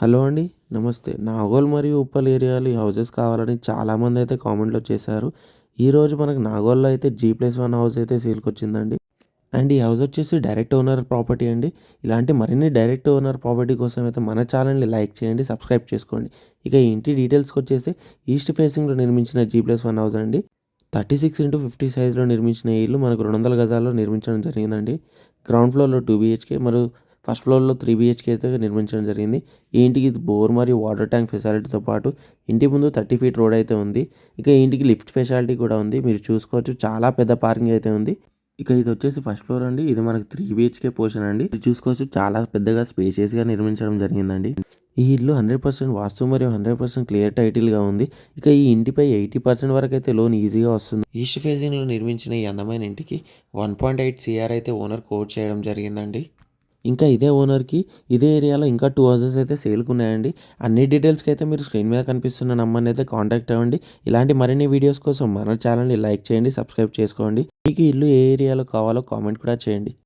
Hello అండి. నమస్తే. నాగోల్ మరియు ఉప్పల్ ఏరియాలో ఈ హౌసెస్ కావాలని చాలామంది అయితే కామెంట్‌లో చేశారు. ఈరోజు మనకు నాగోల్‌లో అయితే జీ+1 హౌస్ అయితే సేల్‌కొచ్చిందండి. అండ్ ఈ హౌస్ వచ్చేసి డైరెక్ట్ ఓనర్ ప్రాపర్టీ అండి. ఇలాంటి మరిన్ని డైరెక్ట్ ఓనర్ ప్రాపర్టీ కోసం అయితే మన ఛానెల్‌ని లైక్ చేయండి, సబ్స్క్రైబ్ చేసుకోండి. ఇక ఈ ఇంటి డీటెయిల్స్‌కొచ్చేసి ఈస్ట్ ఫేసింగ్‌లో నిర్మించిన జీ+1 హౌస్ అండి. 36x50 సైజ్‌లో నిర్మించిన ఈ ఇల్లు మనకు 200 గజాల్లో నిర్మించడం జరిగిందండి. గ్రౌండ్ ఫ్లోర్‌లో 2 బీహెచ్‌కే మరియు ఫస్ట్ ఫ్లోర్‌లో 3 బీహెచ్‌కే అయితే నిర్మించడం జరిగింది. ఈ ఇంటికి బోర్ మరియు వాటర్ ట్యాంక్ ఫెసిలిటీతో పాటు ఇంటి ముందు 30 ఫీట్ రోడ్ అయితే ఉంది. ఇక ఈ ఇంటికి లిఫ్ట్ ఫెసిలిటీ కూడా ఉంది. మీరు చూసుకోవచ్చు, చాలా పెద్ద పార్కింగ్ అయితే ఉంది. ఇక ఇది వచ్చేసి ఫస్ట్ ఫ్లోర్ అండి. ఇది మనకు 3 బీహెచ్‌కే పోర్షన్ అండి. ఇది చూసుకోవచ్చు, చాలా పెద్దగా స్పేషియస్‌గా నిర్మించడం జరిగిందండి. ఈ ఇల్లు 100% వాస్తు మరియు 100% క్లియర్ టైటిల్‌గా ఉంది. ఇక ఈ ఇంటిపై 80% వరకైతే లోన్ ఈజీగా వస్తుంది. ఈస్ట్ ఫేసింగ్‌లో నిర్మించిన ఈ అందమైన ఇంటికి 1.8 సీఆర్ అయితే ఓనర్ కోట్ చేయడం జరిగిందండి. ఇంకా ఇదే ఓనర్‌కి ఇదే ఏరియాలో ఇంకా 2 హౌసెస్ అయితే సేల్‌కున్నాయండి. అన్ని డీటెయిల్స్‌కి అయితే మీరు స్క్రీన్ మీద కనిపిస్తున్న నంబర్‌ని అయితే కాంటాక్ట్ అవ్వండి. ఇలాంటి మరిన్ని వీడియోస్ కోసం మన ఛానల్‌ని లైక్ చేయండి, సబ్స్క్రైబ్ చేసుకోండి. మీకు ఈ ఇల్లు ఏ ఏరియాలో కావాలో కామెంట్ కూడా చేయండి.